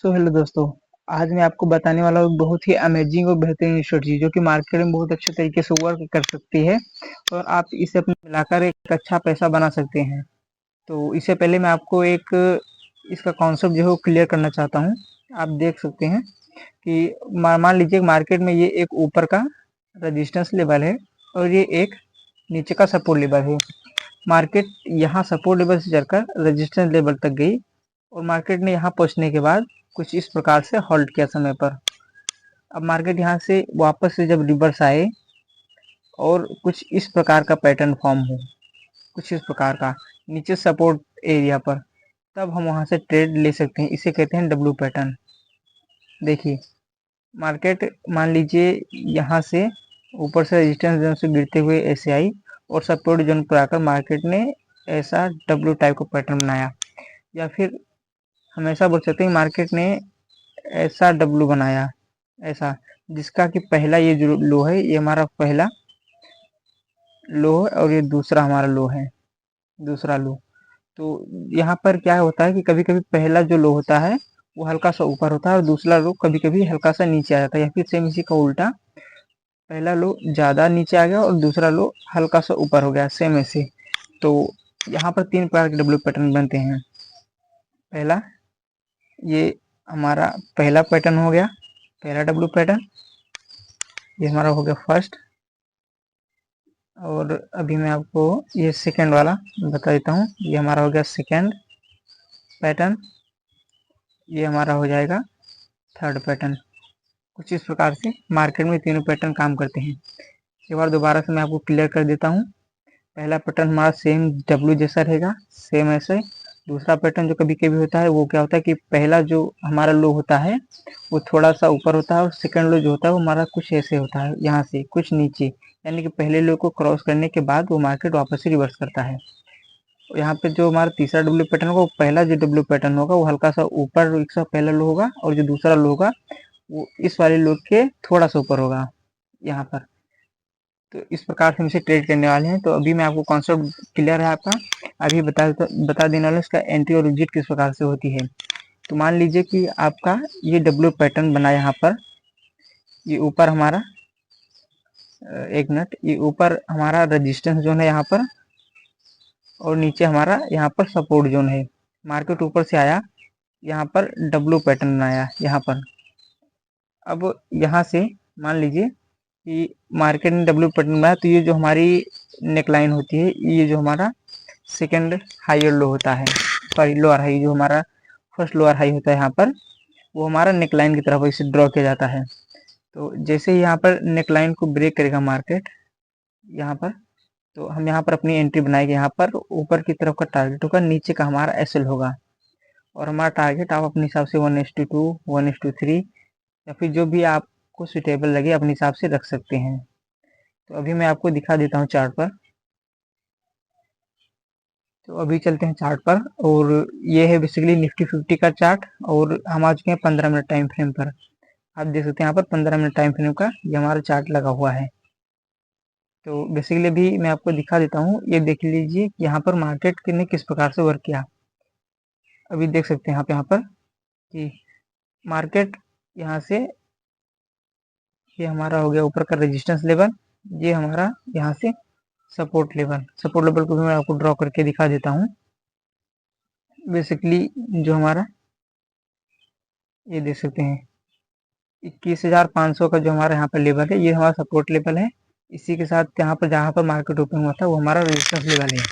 Hello दोस्तों। आज मैं आपको बताने वाला हूँ बहुत ही अमेजिंग और बेहतरीन स्ट्रेटजी जो कि मार्केट में बहुत अच्छे तरीके से वर्क कर सकती है और आप इसे अपने मिलाकर एक अच्छा पैसा बना सकते हैं। तो इससे पहले मैं आपको एक इसका कॉन्सेप्ट जो है वो क्लियर करना चाहता हूँ। आप देख सकते हैं कि मान लीजिए मार्केट में ये एक ऊपर का रेजिस्टेंस लेवल है और ये एक नीचे का सपोर्ट लेवल है। मार्केट यहाँ सपोर्ट लेवल से चलकर रेजिस्टेंस लेवल तक गई और मार्केट ने यहाँ पहुंचने के बाद कुछ इस प्रकार से होल्ड किया समय पर। अब मार्केट यहाँ से वापस से जब रिवर्स आए और कुछ इस प्रकार का पैटर्न फॉर्म हो, कुछ इस प्रकार का नीचे सपोर्ट एरिया पर, तब हम वहां से ट्रेड ले सकते हैं। इसे कहते हैं डब्ल्यू पैटर्न। देखिए मार्केट मान लीजिए यहाँ से ऊपर से रेजिस्टेंस जोन से गिरते हुए ऐसे आई और सपोर्ट जोन पर आकर मार्केट ने ऐसा डब्ल्यू टाइप का पैटर्न बनाया, या फिर हम ऐसा बोल सकते हैं मार्केट ने ऐसा डब्ल्यू बनाया, ऐसा जिसका कि पहला ये जो लो है ये हमारा पहला लो है और ये दूसरा हमारा लो है, दूसरा लो। तो यहाँ पर क्या होता है कि कभी कभी पहला जो लो होता है वो हल्का सा ऊपर होता है और दूसरा लो कभी कभी हल्का सा नीचे आ जाता है, या फिर सेम इसी का उल्टा, पहला लो ज्यादा नीचे आ गया और दूसरा लो हल्का सा ऊपर हो गया, सेम ऐसे। तो यहाँ पर तीन प्रकार के डब्ल्यू पैटर्न बनते हैं। पहला ये हमारा पहला पैटर्न हो गया, पहला डब्ल्यू पैटर्न। ये हमारा हो गया फर्स्ट, और अभी मैं आपको ये सेकंड वाला बता देता हूँ। ये हमारा हो गया सेकंड पैटर्न, ये हमारा हो जाएगा थर्ड पैटर्न। कुछ इस प्रकार से मार्केट में तीनों पैटर्न काम करते हैं। एक बार दोबारा से मैं आपको क्लियर कर देता हूँ। पहला पैटर्न हमारा सेम डब्ल्यू जैसा रहेगा, सेम ऐसे। दूसरा पैटर्न जो कभी कभी होता है वो क्या होता है कि पहला जो हमारा लो होता है वो थोड़ा सा ऊपर होता है और सेकंड लो जो होता है वो हमारा कुछ ऐसे होता है, यहाँ से कुछ नीचे, यानी कि पहले लो को क्रॉस करने के बाद वो मार्केट वापस से रिवर्स करता है। यहाँ पे जो हमारा तीसरा डब्ल्यू पैटर्न होगा, पहला जो डब्ल्यू पैटर्न होगा वो हल्का सा ऊपर इसका पहला लो होगा, और जो दूसरा लो होगा वो इस वाले लो के थोड़ा सा ऊपर होगा यहाँ पर। तो इस प्रकार से हम इसे ट्रेड करने वाले हैं। तो अभी मैं आपको कॉन्सेप्ट क्लियर है आपका, अभी बता देने वाला इसका एंट्री और एग्जिट किस प्रकार से होती है। तो मान लीजिए कि आपका ये डब्ल्यू पैटर्न बना यहाँ पर, ये ऊपर हमारा एक मिनट, ये ऊपर हमारा रेजिस्टेंस जोन है यहाँ पर और नीचे हमारा यहाँ पर सपोर्ट जोन है। मार्केट ऊपर से आया, यहाँ पर डब्ल्यू पैटर्न बनाया यहाँ पर। अब यहाँ से मान लीजिए कि मार्केट ने डब्ल्यू पैटर्न बनाया, तो ये जो हमारी नेकलाइन होती है, ये जो हमारा सेकंड हाई और लो होता है, सॉरी लोअर हाई, जो हमारा फर्स्ट लोअर हाई होता है यहाँ पर, वो हमारा नेकलाइन की तरफ इसे ड्रॉ किया जाता है। तो जैसे ही यहाँ पर नेकलाइन को ब्रेक करेगा मार्केट यहाँ पर, तो हम यहाँ पर अपनी एंट्री बनाएंगे। यहाँ पर ऊपर की तरफ का टारगेट होगा, नीचे का हमारा एसएल होगा, और हमारा टारगेट आप अपने हिसाब से 1:2, 1:3 या फिर जो भी आपको सुटेबल लगे अपने हिसाब से रख सकते हैं। तो अभी मैं आपको दिखा देता हूँ चार्ट पर। तो अभी चलते हैं चार्ट पर, और ये है बेसिकली निफ्टी 50 का चार्ट, और हम आ चुके हैं 15 मिनट टाइम फ्रेम पर। आप देख सकते हैं यहाँ पर 15 मिनट टाइम फ्रेम का ये हमारा चार्ट लगा हुआ है। तो बेसिकली भी मैं आपको दिखा देता हूँ, ये देख लीजिए कि यहाँ पर मार्केट ने किस प्रकार से वर्क किया। अभी देख सकते हैं आप यहाँ पर कि मार्केट यहाँ से, ये हमारा हो गया ऊपर का रेजिस्टेंस लेवल, ये हमारा यहाँ से सपोर्ट लेवल। सपोर्ट लेवल को भी मैं आपको ड्रॉ करके दिखा देता हूँ। बेसिकली जो हमारा, ये देख सकते हैं 21,500 का जो हमारा यहाँ पर लेवल है, ये हमारा सपोर्ट लेवल है। इसी के साथ यहाँ पर जहाँ पर मार्केट ओपन हुआ था वो हमारा रेजिस्टेंस लेवल है।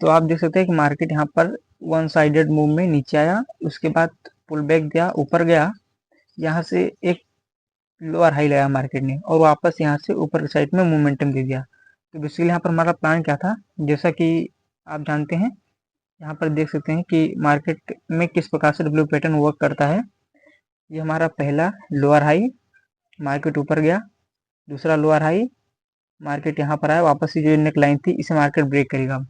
तो आप देख सकते हैं कि मार्केट यहाँ पर वन साइडेड मूव में नीचे आया, उसके बाद पुल बैक दिया, ऊपर गया, यहाँ से एक लोअर हाई लगाया मार्केट ने और वापस यहाँ से ऊपर की साइड में मोमेंटम दे दिया। तो बेसिकली यहाँ पर हमारा प्लान क्या था, जैसा कि आप जानते हैं, यहाँ पर देख सकते हैं कि मार्केट में किस प्रकार से डब्ल्यू पैटर्न वर्क करता है। ये हमारा पहला लोअर हाई, मार्केट ऊपर गया, दूसरा लोअर हाई, मार्केट यहाँ पर आया, वापस से जो नेक लाइन थी इसे मार्केट ब्रेक करेगा।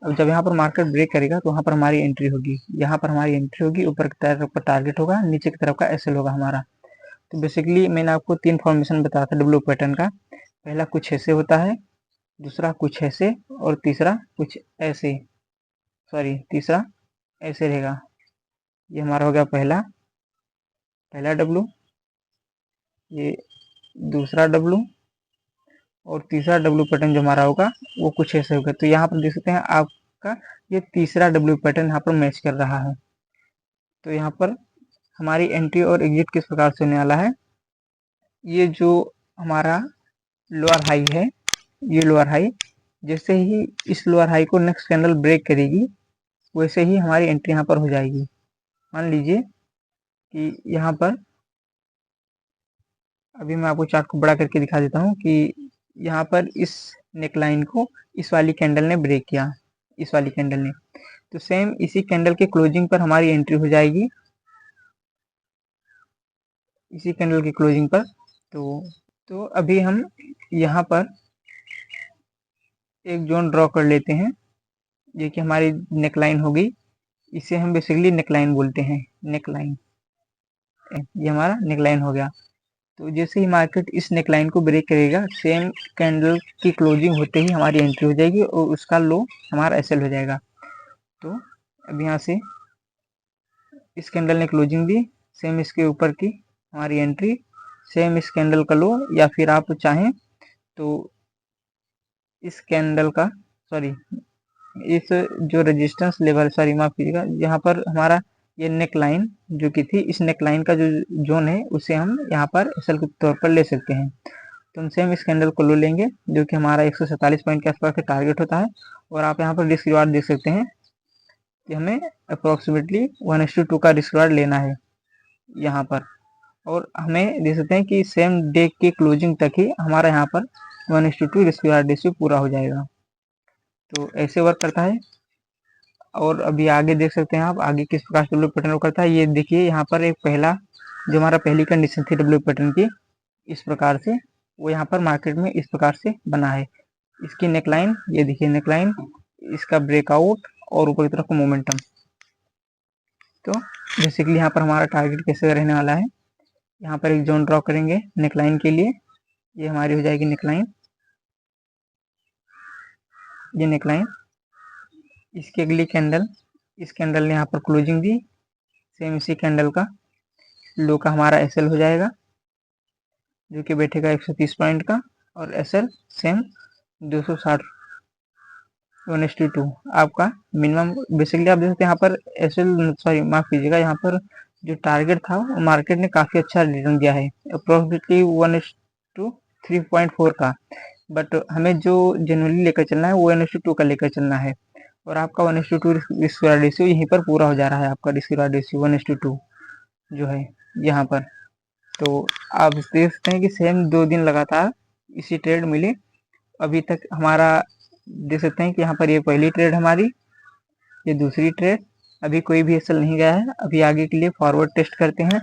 अब जब यहाँ पर मार्केट ब्रेक करेगा तो वहाँ पर हमारी एंट्री होगी, यहाँ पर हमारी एंट्री होगी, ऊपर की तरफ का टारगेट होगा, नीचे की तरफ का एसएल होगा हमारा। तो बेसिकली मैंने आपको तीन फॉर्मेशन बताया था डब्ल्यू पैटर्न का। पहला कुछ ऐसे होता है, दूसरा कुछ ऐसे, और तीसरा कुछ ऐसे, सॉरी तीसरा ऐसे रहेगा। ये हमारा हो गया पहला, पहला डब्लू, ये दूसरा डब्लू और तीसरा डब्लू पैटर्न जो हमारा होगा वो कुछ ऐसे होगा। तो यहाँ पर देख सकते हैं आपका ये तीसरा डब्लू पैटर्न यहाँ पर मैच कर रहा है। तो यहाँ पर हमारी एंट्री और एग्जिट किस प्रकार से होने वाला है, ये जो हमारा लोअर हाई है, ये लोअर हाई, जैसे ही इस लोअर हाई को नेक्स्ट कैंडल ब्रेक करेगी वैसे ही हमारी एंट्री यहाँ पर हो जाएगी। मान लीजिए कि यहाँ पर अभी मैं आपको चार्ट को बड़ा करके दिखा देता हूँ कि यहाँ पर इस नेकलाइन को इस वाली कैंडल ने ब्रेक किया, इस वाली कैंडल ने, तो सेम इसी कैंडल के क्लोजिंग पर हमारी एंट्री हो जाएगी, इसी कैंडल की क्लोजिंग पर। तो अभी हम यहाँ पर एक जोन ड्रॉ कर लेते हैं, ये कि हमारी नेकलाइन हो गई, इसे हम बेसिकली नेकलाइन बोलते हैं, नेकलाइन, ये हमारा नेकलाइन हो गया। तो जैसे ही मार्केट इस नेकलाइन को ब्रेक करेगा, सेम कैंडल की क्लोजिंग होते ही हमारी एंट्री हो जाएगी और उसका लो हमारा एसएल हो जाएगा। तो अब यहाँ से इस कैंडल ने क्लोजिंग दी, सेम इसके ऊपर की हमारी एंट्री, सेम इस कैंडल का लो, या फिर आप चाहें तो इस कैंडल का, सॉरी, इस जो रेजिस्टेंस लेवल, सॉरी माफ कीजिएगा, यहाँ पर हमारा ये नेक लाइन जो की थी, इस नेक लाइन का जो जोन है उसे हम यहाँ पर एसएल के तौर पर ले सकते हैं। तो हम सेम इस कैंडल को लो लेंगे जो कि हमारा 147 पॉइंट के आसपास का टारगेट होता है। और आप यहाँ पर रिस्क रिवार्ड देख सकते हैं कि हमें अप्रोक्सीमेटली 1:2 का रिस्क रिवार्ड लेना है यहाँ पर, और हमें देख सकते हैं कि सेम डे के क्लोजिंग तक ही हमारा यहाँ पर 1:2 रिस्क रिवार्ड रेशियो पूरा हो जाएगा। तो ऐसे वर्क करता है। और अभी आगे देख सकते हैं आप, आगे किस प्रकार से डब्ल्यू पैटर्न करता है। ये देखिए यहाँ पर एक पहला जो हमारा पहली कंडीशन थी डब्ल्यू पैटर्न की, इस प्रकार से वो यहाँ पर मार्केट में इस प्रकार से बना है। इसकी नेकलाइन, ये देखिए नेकलाइन, इसका ब्रेकआउट और ऊपर की तरफ मोमेंटम। तो बेसिकली यहाँ पर हमारा टारगेट कैसे रहने वाला है, यहाँ पर एक जोन ड्रॉ करेंगे नेकलाइन के लिए, ये हमारी हो जाएगी नेकलाइन, ये नेकलाइन, इसकी अगली कैंडल, इस कैंडल ने यहाँ पर क्लोजिंग दी, सेम इसी कैंडल का लो का हमारा एसएल हो जाएगा जो कि बैठेगा 130 पॉइंट का, और एसएल सेम 260 1:2 आपका मिनिमम। बेसिकली आप देख सकते हैं यहाँ पर एसएल, सॉरी माफ कीजिएगा, यहाँ पर जो टारगेट था मार्केट ने काफ़ी अच्छा रिटर्न दिया है, अप्रोक्सीमेटली 1:3.4 का, बट हमें जो जनरली लेकर चलना है वो 1:2 का लेकर चलना है। और आपका 1:2 रिस्क रेशियो यहीं पर पूरा हो जा रहा है, आपका रिस्क रेशियो 1:2 जो है यहाँ पर। तो आप देख सकते हैं कि सेम 2 दिन लगातार इसी ट्रेड मिले, अभी तक हमारा देख सकते हैं कि यहाँ पर ये पहली ट्रेड हमारी, ये दूसरी ट्रेड, अभी कोई भी एसएल नहीं गया है। अभी आगे के लिए फॉरवर्ड टेस्ट करते हैं।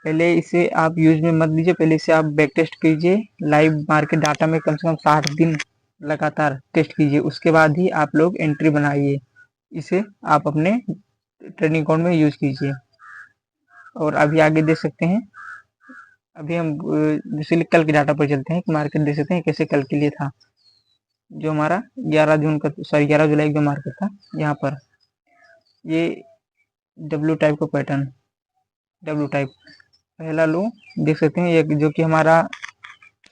पहले इसे आप यूज में मत लीजिए, पहले इसे आप बैक टेस्ट कीजिए लाइव मार्केट डाटा में, कम से कम 60 दिन लगातार टेस्ट कीजिए, उसके बाद ही आप लोग एंट्री बनाइए, इसे आप अपने ट्रेडिंग अकाउंट में यूज कीजिए। और अभी आगे देख सकते हैं, अभी हम जैसे कल के डाटा पर चलते हैं कि मार्केट देख सकते हैं कैसे कल के लिए था, जो हमारा 11 जुलाई जो मार्केट था, यहाँ पर ये डब्ल्यू टाइप का पैटर्न, डब्ल्यू टाइप पहला लो देख सकते हैं, ये जो कि हमारा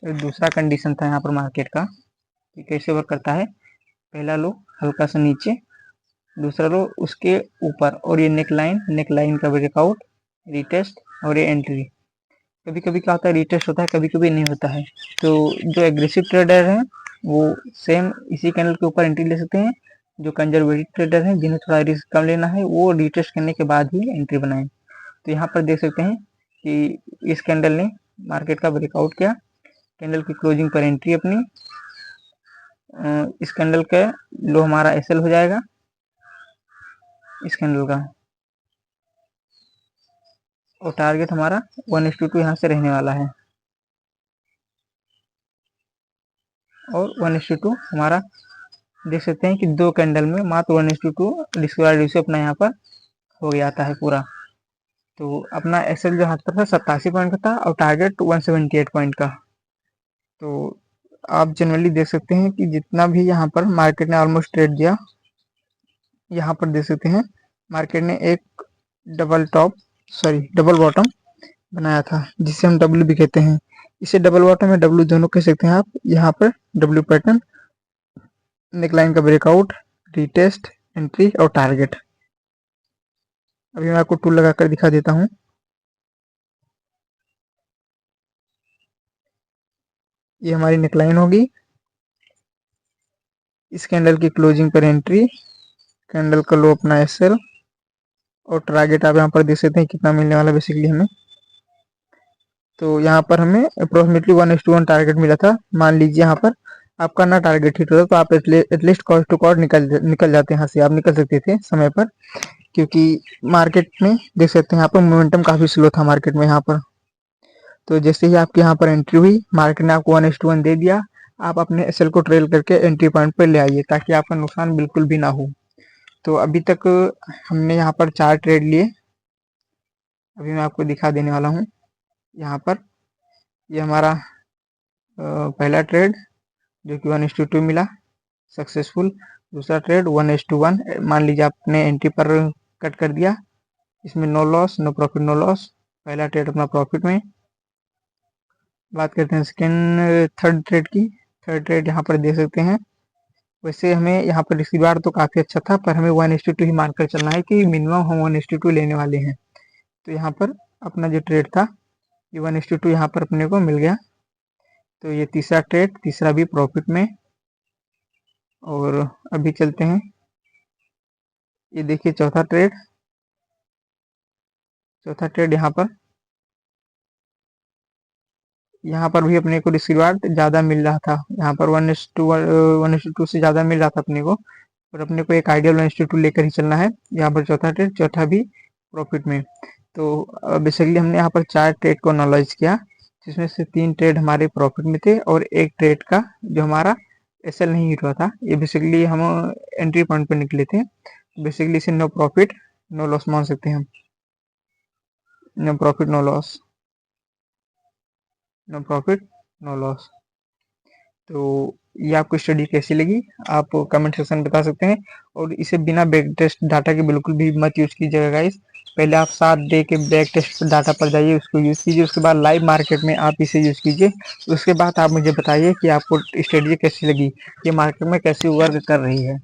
दूसरा कंडीशन था यहाँ पर मार्केट का, ये कैसे वर्क करता है। पहला लो हल्का सा नीचे, दूसरा लो उसके ऊपर, और ये नेकलाइन का ब्रेकआउट, रीटेस्ट और ये एंट्री। कभी कभी क्या होता है रीटेस्ट होता है, कभी कभी नहीं होता है। तो जो एग्रेसिव ट्रेडर हैं वो सेम इसी कैंडल के ऊपर एंट्री ले सकते हैं, जो कंजर्वेटिव ट्रेडर हैं जिन्हें थोड़ा रिस्क कम लेना है वो रीटेस्ट करने के बाद ही एंट्री बनाएं। तो यहाँ पर देख सकते हैं कि इस कैंडल ने मार्केट का ब्रेकआउट किया, कैंडल की क्लोजिंग पर एंट्री अपनी, इस कैंडल का लो हमारा एसएल हो जाएगा, इस कैंडल का, और टारगेट हमारा 1:2 यहाँ से रहने वाला है, और 1:2 हमारा देख सकते हैं कि 2 कैंडल में मात्र 1:2 रिस्क रेशियो अपना यहाँ पर हो गया था है पूरा। तो अपना एसएल जो हाथ पर था 87 पॉइंट का था, और टारगेट 178 पॉइंट का। तो आप जनरली देख सकते हैं कि जितना भी यहाँ पर मार्केट ने ऑलमोस्ट ट्रेड दिया, यहाँ पर देख सकते हैं मार्केट ने एक double top sorry double bottom बनाया था, जिसे हम डब्ल्यू भी कहते हैं। इसे डबल बॉटम या डब्ल्यू दोनों कह सकते हैं आप। यहाँ पर डब्ल्यू पैटर्न, नेकलाइन का ब्रेकआउट, रीटेस्ट, एंट्री और टारगेट। अभी मैं आपको टूल लगाकर दिखा देता हूँ। ये हमारी नेकलाइन होगी। इस कैंडल की क्लोजिंग पर एंट्री, कैंडल का लो अपना एसएल और टारगेट आप यहाँ पर देख सकते हैं कितना मिलने वाला बेसिकली हमें। तो यहाँ पर हमें अप्रोक्सीमेटली 1:1 टारगेट मिला था। मान लीजिए यहाँ पर आपका ना टारगेट हिट होता तो आप एटलीस्ट कॉस्ट टू कॉस्ट निकल जाते हैं, यहाँ से आप निकल सकते थे समय पर, क्योंकि मार्केट में देख सकते हैं यहाँ पर मोमेंटम काफी स्लो था मार्केट में यहाँ पर। तो जैसे ही आपकी यहाँ पर एंट्री हुई, मार्केट ने आपको 1:1 दे दिया, आप अपने एसएल को ट्रेल करके एंट्री पॉइंट पर ले आइए ताकि आपका नुकसान बिल्कुल भी ना हो। तो अभी तक हमने यहाँ पर 4 ट्रेड लिए। अभी मैं आपको दिखा देने वाला हूँ। यहाँ पर ये हमारा पहला ट्रेड जो कि 1:2 मिला सक्सेसफुल। दूसरा ट्रेड 1:1, मान लीजिए आपने एंट्री पर कट कर दिया, इसमें no loss, no profit, no loss. पहला ट्रेड अपना प्रॉफिट में। बात करते हैं थर्ड ट्रेड की। थर्ड ट्रेड यहाँ पर देख सकते हैं। वैसे हमें यहाँ पर इसी बार तो काफ़ी अच्छा था, पर हमें 1:2 ही मानकर चलना है कि मिनिमम हम 1:2 लेने वाले हैं। तो यहाँ पर अपना जो ट्रेड था ये 1:2 यहाँ पर अपने को मिल गया। तो ये तीसरा ट्रेड, तीसरा भी प्रॉफिट में। और अभी चलते हैं, ये देखिए चौथा ट्रेड। चौथा ट्रेड यहाँ पर भी अपने को रिस्क रिवार्ड ज़्यादा मिल रहा था। यहाँ पर 1:2 से ज़्यादा मिल रहा था अपने को, और अपने को एक आइडियल 1:2 लेकर ही चलना है। यहाँ पर चौथा ट्रेड, चौथा भी प्रॉफिट में। तो बेसिकली हमने यहाँ पर 4 ट्रेड को एनालाइज किया, जिसमें से 3 ट्रेड हमारे प्रॉफिट में थे और एक ट्रेड का जो हमारा एसएल नहीं हिट हुआ था। ये बेसिकली हम एंट्री पॉइंट पर निकले थे। बेसिकली इसे नो प्रॉफिट नो लॉस मान सकते हैं हम। No profit no loss, no profit no loss. तो ये आपको स्टडी कैसी लगी आप कमेंट सेक्शन में बता सकते हैं। और इसे बिना बैक टेस्ट डाटा के बिल्कुल भी मत यूज़ कीजिएगा गाइस। पहले आप 7 डे के बैक टेस्ट डाटा पर जाइए, उसको यूज़ कीजिए। उसके बाद लाइव मार्केट में आप इसे यूज़ कीजिए। उसके बाद आप मुझे बताइए कि आपको स्टडी कैसी लगी, ये मार्केट में कैसी वर्क कर रही है।